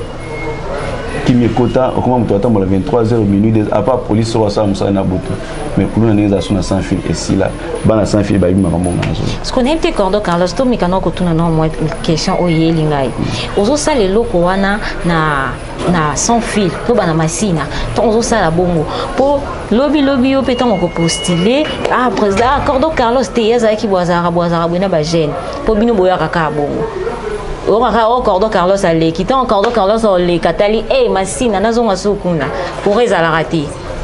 kimi kota okoma muto atambola 23h minutes à part police so sa musa na boto mais kulu na neza suna sans fil et si là bana sans fil ba bima mamonga na zo ce qu'on aime cordo Carlos to mikano ko tuna no mo question o yeli ngai ozo sala loko wana na sans fil to bana masina to ozo sala bongo po lobby yo peton ko postuler président cordo Carlos te yeza ki boazara bwana ba jeune po bino boya kaka bongo o cordo Carlos a l'équitant cordo Carlos a le katali masina nazonga sukuna pour ezala raté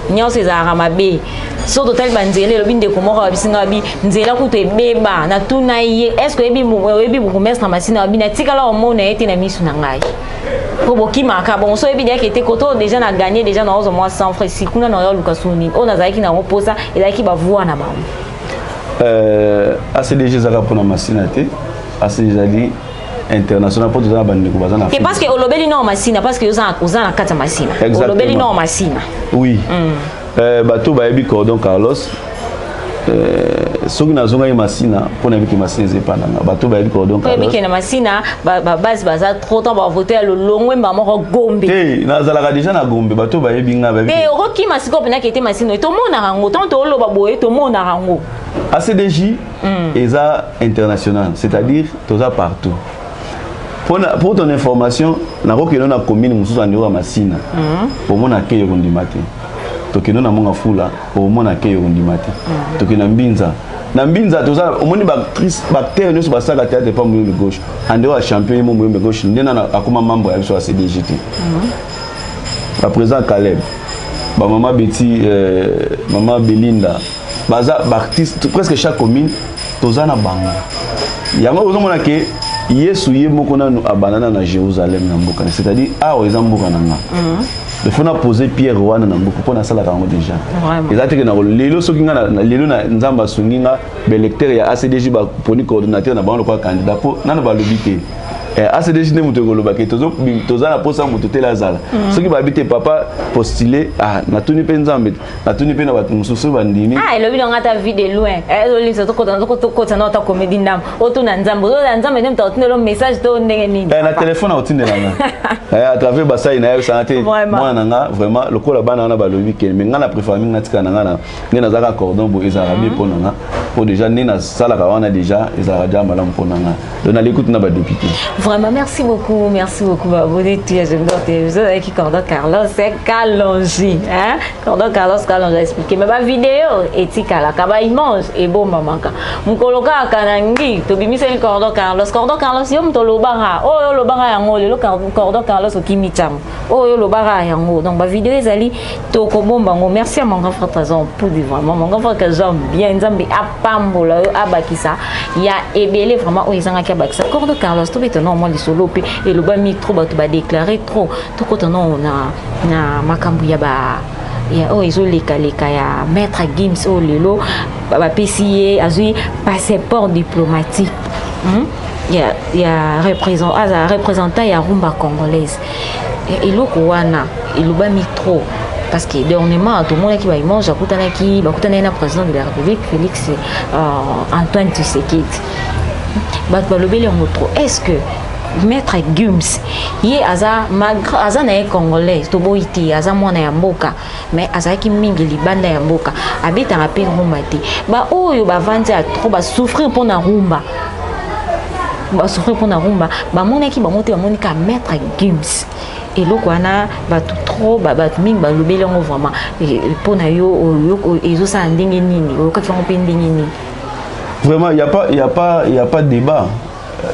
nyose za ramabe so total banzele lo binde ko moko bisinga bi nzela kuto ebeba na tuna ye est-ce que ebi bourgmestre masina bina tikala o mona ete na misu na ngai ko bokima ka bon so ebi dia kete koto déjà na gagné déjà na ozo moi 100 francs si kuna na yo lukasuni ona zaiki na oposa ezaki ba voix na ba ACDG zaka pona masina te ACDG international pour tous bandi ko bazana et parce que olobeli no masina parce que uzana kata masina olobeli no masina oui bato ba yebi cordon Carlos soki nazonga ye masina pour na biki masina ezepana bato ba yebi cordon Carlos biki na masina ba base baza trop temps ba voter le longwe ba moko Gombe nazalaka déjà na Gombe bato ba yebi nga ba te roki masiko pena kete masina to mona rango tant to lo ba boye to mona rango ACDJ eza international, c'est-à-dire toza partout. Pour ton information, na roki na commune mususu andi wa masina pour mona ke yondimate tokeno na monga fula pour mona ke yondimate tokena mbinza na mbinza toza omoni bactrice bacteur nyonso basaka théâtre pas moyo gauche andi wa champion mo moyo gauche ndena akoma membre ya biso ya CDJT la président Caleb ba maman Betty maman Belinda baza artiste presque chaque commune toza na bango yango ozomona ke Yesu ye moko nanu abanana na Jérusalem na mboka c'est-à-dire eza mboka nanga il faut poser pierre wana na mboka pona sala kango déjà ezateke na lelo soki nga na lelo na nzamba sunginga belecteur ya ACDJ ba poni coordinateur na bango kwa candidat po nana ba lobité ACDJ ne muto koloba ke toza na posa muto tela zala soki ba bité papa postulé na tuni pe nzambe na tuni pe na batu mususu bandini elobi nga ta vie de loin elolisa to kota na ta comédie ndam oto na nzambe ne mta otindelo message to ndenge nini na téléphone otindela nga à travers basai na yo santé moi nanga vraiment lokola bana na balobi ke mais nga na préféré nga tika nanga na ngena zaka cordon bo ezara bien pour nanga pour déjà nena sala ka wana déjà ezara déjà malam pour nanga donc na l'écoute na ba député. Vraiment, merci beaucoup, abonné tu es télévision avec Cordon Carlos, c'est Kalonji, hein? Cordon Carlos, j'ai expliqué, mais ma vidéo est la kaba immense et bon maman. Mon coloca kanangi, to bimise le Cordon Carlos yom to lobara, oh lobara yango, le Cordon Carlos au kimicham, oh lobara yango. Donc ma vidéo est allée to kobombango. Merci à mon grand frère Tazon pour dire vraiment, mon grand frère que j'aime bien, Nzambi apambola abakisa, il y a ebele vraiment oh ils ont un bakisa. Cordon Carlos, tout est non moi les solo et le bas micro ba déclarer trop tout quand on na makambu ya ba ya oh ils ont les ya maître Gims oh lelo ba PCA azui passeport diplomatique il y a représentant ya rumba congolaise et loko wana et le bas micro parce que dernièrement tout le monde qui va manger bakutana na président de la République Félix Antoine Tshisekedi est-ce que Maître Gims ye aza na congolais to boiti aza mwana ya mboka mais azaki mingi libanda ya mboka abeta rapide rumba te ba oyo ba vandi a trop ba souffrir pour na rumba ba mona ki ba moté ba monika Maître Gims et loko wana ba trop ba mingi ba lobeli ngo vraiment pour na yo ezo sa ndenge nini o ka fanga pe ndenge nini. Vraiment, il n'y a pas de débat.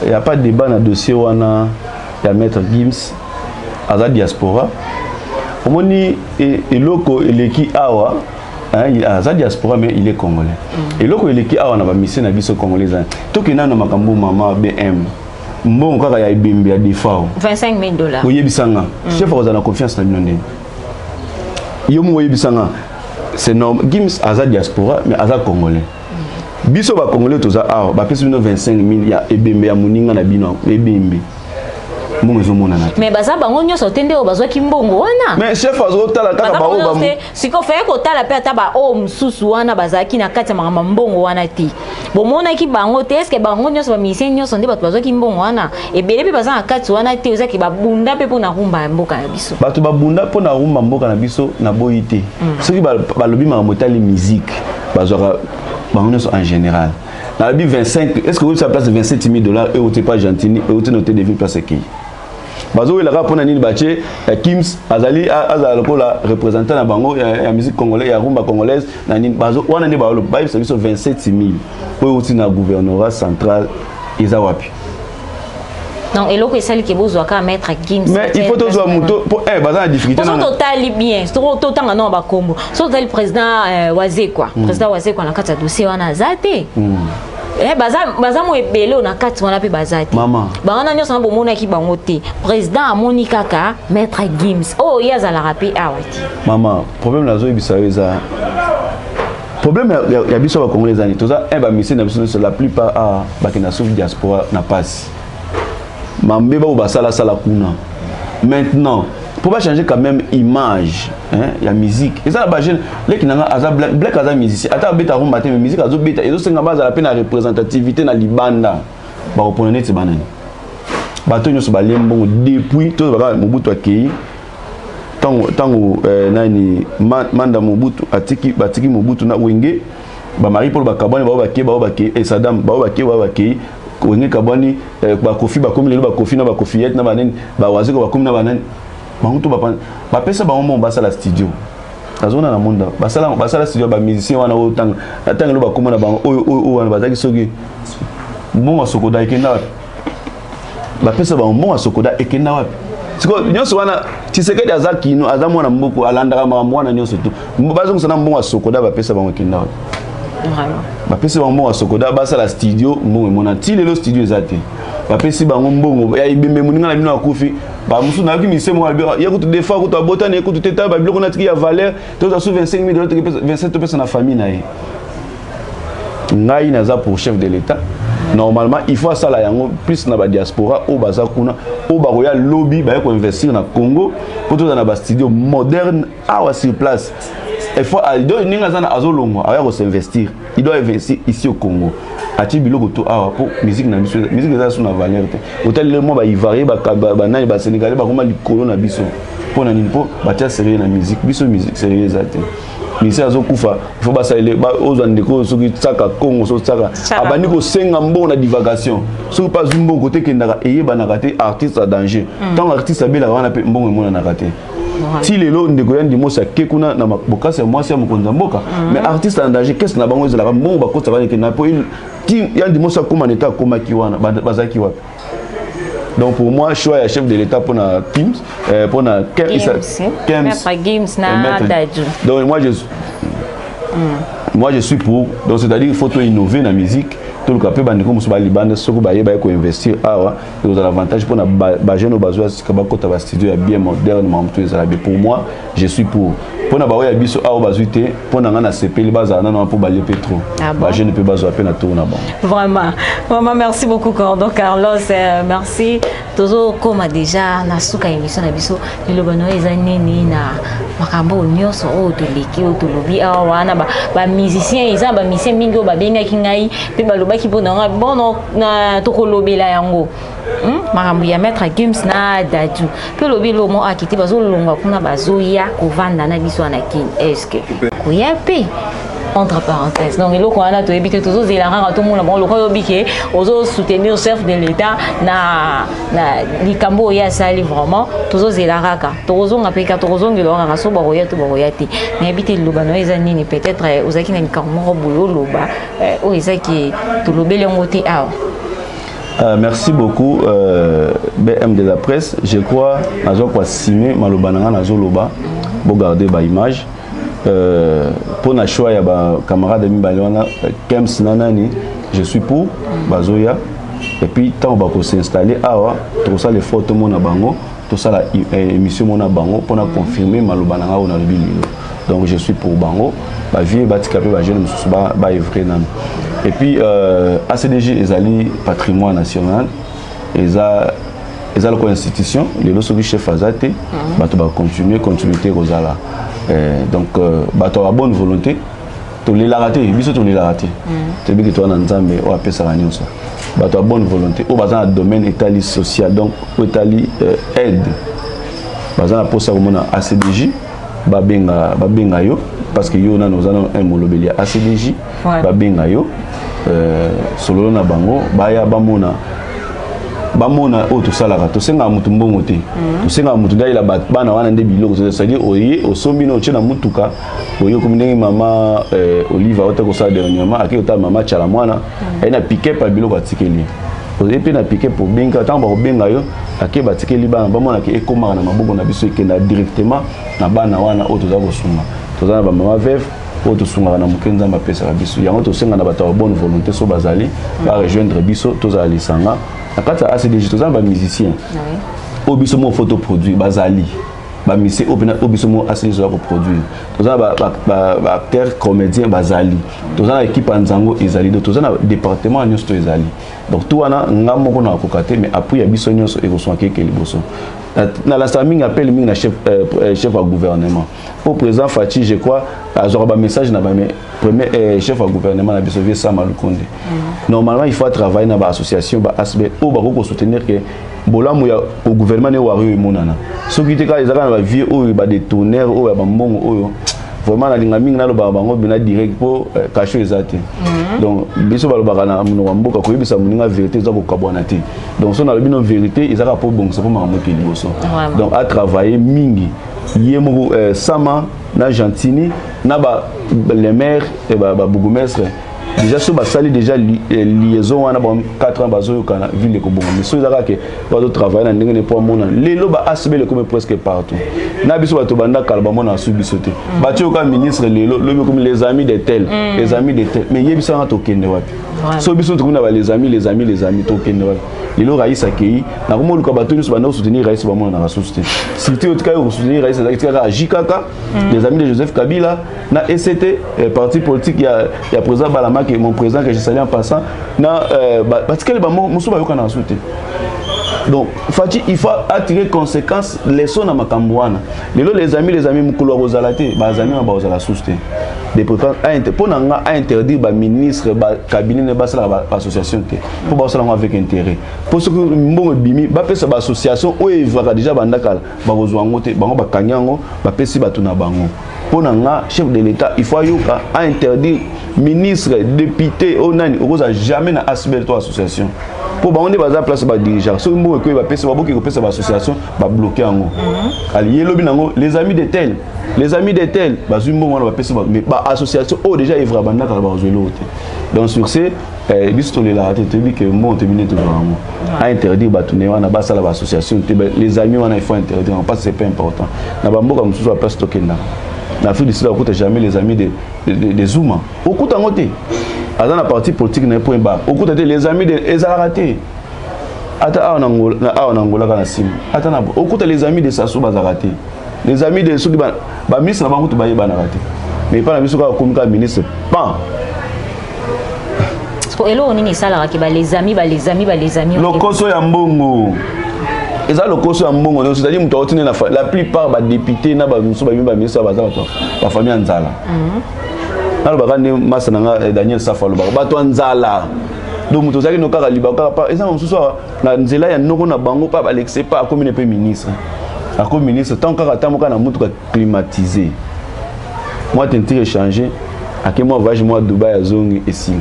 Il n'y a pas de débat dans le dossier où il y a Maître Gims, à la diaspora. Au et l'oko, il est qui awa, il a la diaspora, mais il est congolais. Et l'oko, il est qui awa, on a mis na biso congolais. Tout qui n'a pas makambo maman BM. Bon, quand il y a BM, il y a des fois. $25,000. Oui, bisanga. Chef, vous avez confiance dans le monde. Yomu bisanga. C'est normal. Gims a la diaspora, mais à la congolais. Biso ba congolais toza awa ba pesi bino 25,000 ya ebembe ya muninga na bino ebembe mbongo ezomona na mais baza bango nyonso tende o bazwa kimbongo wana mais chef azo tala kaka ba o ba siko fe ko tala pe ata ba o msusu wana bazaki na kati ya mbongo wana ti bomona ki bango te est-ce que bango nyonso ba misien nyonso nde bato bazwa kimbongo wana ebele pe baza na kati wana te ozaki babunda pe pona rumba ya mboka na biso bato babunda pona rumba mboka na biso na boyite soki balobi makamotali musique bazwaka en général. Dans le 25, est-ce que vous avez place de $27,000 et vous n'êtes pas gentil et vous noté des villes place qui? Bazo il a rapport à Nil Baché, Kims, Azali, la représentant de Bango, la musique congolaise, la rumba congolaise, Bazo, on a dit Baolo, Baïb, c'est 27,000 pour vous dans le gouvernorat central, Isawapi. Donc, et l'autre, c'est celle qui vous a mettre Gims. Mais il faut toujours pour la difficulté. Pour total bien, c'est autant non ba combo. Sauf le président Wazé quoi. Président Wazé quoi na kata dossier wana zate. Baza mo ebele na kati wana pe bazate. Maman. Ba wana nyoso na bomona ki bango te. Président amoni kaka Maître Gims. Oh, ya za la rapé awati. Maman, problème la zo ibisa eza. Problème ya biso ba congolais ani. Toza ba mission na biso la plupart a ba kina sauf diaspora na passe. Mambeba ou basala sala kuna. Maintenant, pour pas changer quand même image hein la musique et ça ba jeune les qui nanga aza black aza musicien ata beta ro matin mais musique azo beta et zo senga base la peine représentativité na libanda ba opona net banani bato nyoso ba lembo depuis to ba Mobutu akei tango nani manda Mobutu batiki Mobutu na wenge ba Marie Paul Bakabani ba ke et Saddam ba ke wenge kabani ba kofi ba komi lelo ba kofi na ba kofiette na banani ba waziko ba komi na banani bangutu ba pesa ba momba basa la studio azona na monde basala studio ba musicien wana otanga atanga lo ba komi na bango o wana bazaki soki mbongo sokoda ikenda ba pesa ba mbongo sokoda ikenda wapi siko nyonso wana Tshisekedi azaki no aza mwana mboko alandaka mwana nyonso tu bazongo sana mbongo sokoda ba pesa ba ikenda wapi bapesi bango mbongo sokoda basala studio mbongo emona ti lelo studio ezate bapesi bango mbongo ya ibembe moninga na bino akufi bamusu nayaki misemo ya kutu defa kutu abotani kutu teta babiloko natiki ya valeur toza su 25 000 27 topesa na famille na ye ngai naza pour chef de l'état normalement il faut asala yango plus na ba diaspora o baza kuna o bakoya lobby baye ko investir na Congo pour toza na ba studio moderne awa sur place. Il faut s'investir. Il doit investir ici au Congo. Ati biloko to awa pour musique na biso musique eza sous na valeur te. Hôtel le mo ba ivaré ba nani ba sénégalais ba koma likolo na biso. Pona nini po ba tia sérieux na musique biso musique sérieuse ate. Misi azo kufa il faut ba saile ba ozwa ndeko soki tsaka Congo so tsaka abandi ko senga mbongo na divagation. Soki pas zumbo côté kendaka eyeba na kate artiste à danger. Tant artiste abela wana pe mbongo emona na kate. Si les lots de Goyan di Mosa Kekuna na boka c'est moi c'est mon mboka mais artiste en danger qu'est-ce que na bango ezala bon ba ko ça va que na po il y a di Mosa comme en état comme kiwana bazaki wa donc pour moi choix ya chef de l'état pour na teams pour na games na Dadju donc moi je suis pour donc c'est-à-dire il faut tout innover dans la musique tout le capé bandiko musuba libanda soko baye baye ko investir awa vous avez l'avantage pour na ba jeune bazwa sikaba kota ba studio ya bien moderne mamtu ezala pour moi je suis pour na ba ya biso awa bazuite pour na ngana sepeli bazana na pour baler pétro ba jeune peut bazwa pe na tour na bon vraiment merci beaucoup Cordon Carlos merci toujours comme déjà na suka émission na biso le bano ezanini na makambo nyonso o to leki o to lobi awa na ba musicien isa ba musicien mingi ba benga kingai pe ba lobaki bona bono na to ko lobela yango makambo ya maître Gims na Dadju pe lobi lo mo akiti bazo longa kuna bazoya ko vanda na biso na kin est-ce que koya pe entre parenthèses donc eloko wana to ebite tozo zelanga to mona bon loko yobike ozo soutenir chef de l'état na likambo ya sali vraiment tozo zelanga tozo ngapeka tozo ngelonga ngaso ba roya to ba roya te na ebite lobano eza nini peut-être ozaki na likambo boyo loba o ezaki to lobele ngote awa. Merci beaucoup BM de la presse. Je crois nazo kwa signer malobananga nazo loba pour garder ba image pour na choix ya ba camarade mi balona Kems nanani je suis pour bazoya et puis tant ba ko s'installer awa tout ça les photos mona bango tout ça la émission mona bango pour na confirmer malobananga on a le bililo donc je suis pour bango ba vie ba tikapé ba jeune mususu ba evrer nan. Et puis, ACDG est un patrimoine national, ils ont une institution, les autres chefs Azate, ils vont continuer Rosala. Donc, ils ont bonne volonté, ils ont raté, ils ont raté. C'est bien que tu as un ensemble, on appelle ça la nuance. Ils ont bonne volonté, ils ont un domaine étalé social, donc étalé aide. Ils ont un poste à ACDG, ils ont parce que nous avons un molobeli ACDJ, babenga yo solo na bango baya bamona o to salaka to senga mutu mbongo te to senga mutu ngai la bana wana nde biloko c'est-à-dire oye osombi no chena mutuka oye komindenge mama Oliva ota ko sa dernièrement akita mama chala mwana ena piquer pa biloko atikeli oye pe na piquer pour benga tamba ko benga yo ake batikeli bana bamona ke ekoma na maboko na biso ekenda directement na bana wana o to za ko sunga to za ba mama veuve pour tout sunga na mukenza ma pesa biso yango to senga na bato bonne volonté so bazali ba rejoindre biso to za lisanga akata ACDG to za ba musicien o biso mo photo produit bazali ba musicien o biso mo ACDG ko produire to za ba acteur comédien bazali to za équipe nzango ezali to za na département nyonso to ezali donc tout wana ngamo ko na kokate mais après ya biso nyonso e ko soake ke liboso Dans la famille, appelle le chef au gouvernement. Au président Fati, je crois, j'aurai un message dans le premier chef au gouvernement, normalement, il faut travailler dans l'association, pour soutenir que le gouvernement est ce qui est la vie, des tonnerres, vraiment la ligne mingi na loba bango bina direct pour cacher les athées. Donc biso ba loba na mboka ko yebisa muninga vérité za ko kabwana te. Donc son na bino vérité ezaka po bon c'est pour maman qui liboso. Donc à travailler mingi yemo sama na gentini na ba les maires et ba bourgmestre déjà so ba sali déjà liaison wana ba 4 ans bazo kana ville ko bongo mais so ezaka ke ba do travailler na ndenge ne po mona lelo ba asbele comme presque partout na biso ba to banda kalba mona su biso te ba tio ka ministre lelo lo comme les amis de tel mais yebisa na to kende wapi so biso to kuna ba les amis to kende wapi lelo raïs akei na komo luka ba to biso banda soutenir raïs ba mona na soutenir si tu ka soutenir raïs ka jikaka les amis de Joseph Kabila na ECT parti politique il y a président Balama que mon président que je salue en passant parce que les musu ba yoka na soutenir. Donc Fati il faut attirer conséquences les sons na makambwana les amis mukulu rozalate ba amis ba ozala soutenir des préparer pour nanga interdire ba ministre ba cabinet ne ba sala ba association te pour ba sala avec intérêt pour ce que mbongo bimi ba pesa ba association o evra déjà bandaka ba kozwango te bango ba kanyango ba pesi ba tuna bango pour nanga chef de l'état il faut yoka interdire ministre député o nani okoza jamais na asbel to association pour ba on est baza place ba dirigeant so mbongo ko ba pesa ba boki ko pesa ba association ba bloquer yango ali yelobi nango les amis de tel bazu mbongo na ba pesa mais ba association oh déjà evra bandaka ba ozelo te donc sur ce bisto le la te dit que mon terminé tout vraiment a interdit ba tourner wana ba sala ba association les amis wana il faut interdire parce que c'est pas important na ba mboka mususu ba place tokenda na Afrique du Sud on jamais les amis de Zuma okuta ngote dans la partie politique n'est point bas okuta les amis de Ezaraté ata en Angola kana sim ata na okuta les amis de Sassou Bazaraté les amis de ceux qui ba ministre na bango to ba yeba na raté mais pas na biso ka komika ministre pas elo nini sala ka les amis le koso ya mbongo eza le koso ya mbongo donc c'est-à-dire muto otine la plupart ba député na ba muso ba ministre ba famille nzala na ba kande masananga Daniel Safalo ba to nzala donc muto zaki no kaka liba kaka eza muso na nzela ya noko na bango pa Alex pas comme ne ministre comme ministre tant kaka tamoka na muto climatisé moi t'inté échanger à quel moi voyage moi Dubaï à Zongi et si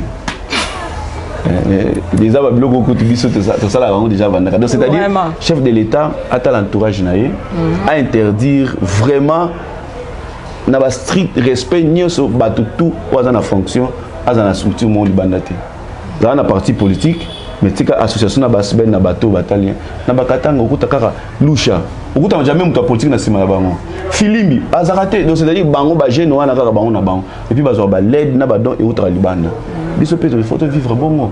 déjà ba biloko ko tibiso to sala bango déjà bandaka donc c'est-à-dire chef de l'état à l'entourage naé à interdire vraiment na ba strict respect nyoso batutu oza na fonction aza na structure mon libandate dans la partie politique mais tika association na basben na bateau batalien na bakatanga okuta kaka lusha okuta jamais muto politique na sima na bango filimbi azarate donc c'est-à-dire bango ba jeune wana kaka bango na bango et puis bazo ba led na ba don et outra libanda biso peut il faut vivre bongo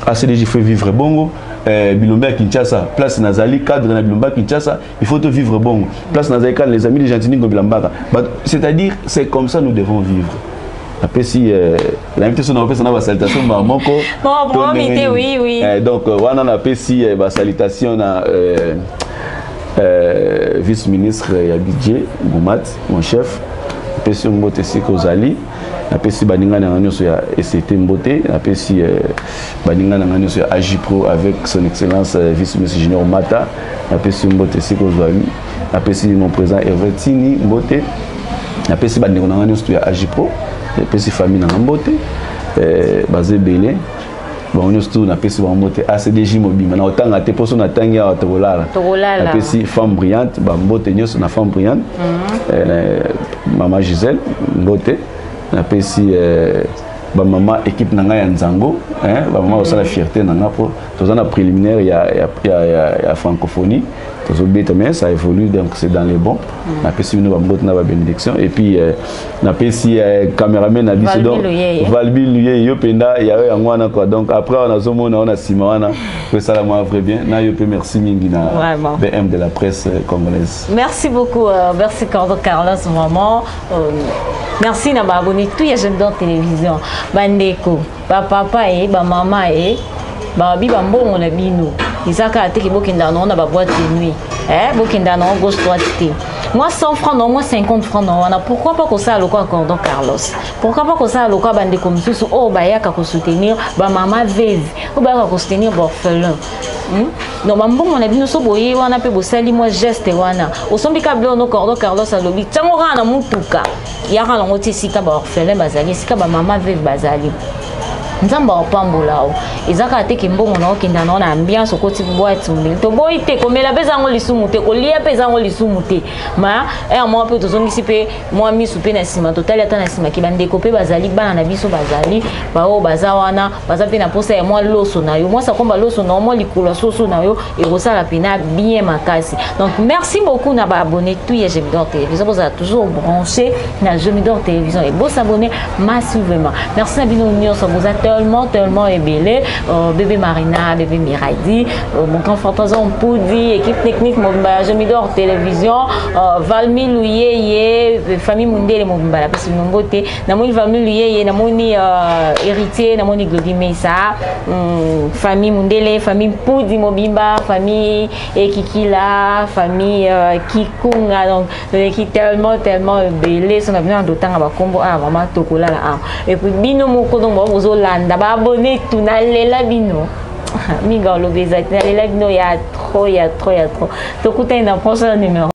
ACDJ faut vivre bongo Bilomba Kinshasa place Nazali cadre na Bilomba Kinshasa il faut vivre bongo place Nazali cadre les amis de Gentini Bilomba c'est-à-dire c'est comme ça nous devons vivre. Après si l'invitation na opesa na ba salutation mamoko oui donc wana na pesi ba salutation na vice-ministre ya budget Goumat mon chef pesi mbote sikozali na pesi baninga na nyoso ya ECT mbote na pesi baninga na nyoso ya Agipro avec son excellence vice-ministre Junior Mata na pesi mbote sikozali na pesi mon président Hervé Tini mbote na pesi baninga na nyoso ya Agipro pesi famille na mbote basé belé bon nous tout na pesi ba mbote ACDJ mobima na otanga te poso na tangi ya tokolala na pesi femme brillante ba mbote nyoso na femme brillante maman Gisèle mbote na pesi ba maman équipe nanga ya Nzango ba maman aussi la fierté nanga pour tous en préliminaire ya francophonie tous bête mais ça évolue donc c'est dans les bons na pesi nous ba mbote na ba bénédiction et puis na pesi caméraman na biso donc Valbil yo penda ya ngwana quoi donc après on a zomona on a simana que ça la moi vrai bien na yo pe merci mingi na BM de la presse congolaise. Merci beaucoup merci Carlos maman merci na ba abonné tout ya jeune dans télévision bandeko ba papa et ba maman et ba bi ba mbongo na bino isaka ate ki bokenda na ba boîte de nuit bokenda non gauche droite té. Moi 100 francs non, moi 50 francs non. Pourquoi pas que ça le quoi cordon Carlos? Pourquoi pas que ça le quoi bande comme ça oh ba ya ka ko soutenir ba maman veuve ou ba ka ko soutenir ba orphelin. Non ba mbongo na bino so boye wana pe bosali moi geste wana. Osombi ka blo no cordon Carlos alobi tango na mutuka. Ya ka ngo ti sika ba orphelin bazali sika ba maman veuve bazali. Nzamba opambola o ezaka te ke mbongo na okenda na ambiance okoti boîte mbili to boy te komela peza ngo lisumu te kolia peza ngo lisumu te ma moi pe tozongisi pe moi misu pe na sima total ata na sima ki bandeko pe bazali bana na biso bazali ba o bazawana baza pe na posa ya moi loso na yo moi ça komba loso na moi likolo soso na yo et rosala pena bien makasi. Donc merci beaucoup na ba abonné tout ya Jeux d'Or télévision vous a toujours branché na Jeux d'Or télévision et beau s'abonner massivement. Merci na bino nyonso vous a tellement ébélé bébé Marina, bébé Miraidi, mon grand fantasme Poudi, équipe technique Mobimba, Jeux d'Or télévision, Valmi Louyeye, famille Mundele Mobimba, parce que mon beauté, Namoni Valmi Louyeye, Namoni héritier, Namoni Glody Mesa, famille Mundele, famille Poudi Mobimba, famille Ekikila, famille Kikunga, donc l'équipe tellement ébélé, son avenir en d'autant à Bakombo, ah vraiment Tokola là, et puis Bino Mokodongo, vous ndaba abonné tout na lela bino minga lobeza na lela bino ya trop to kuta ina prochain numéro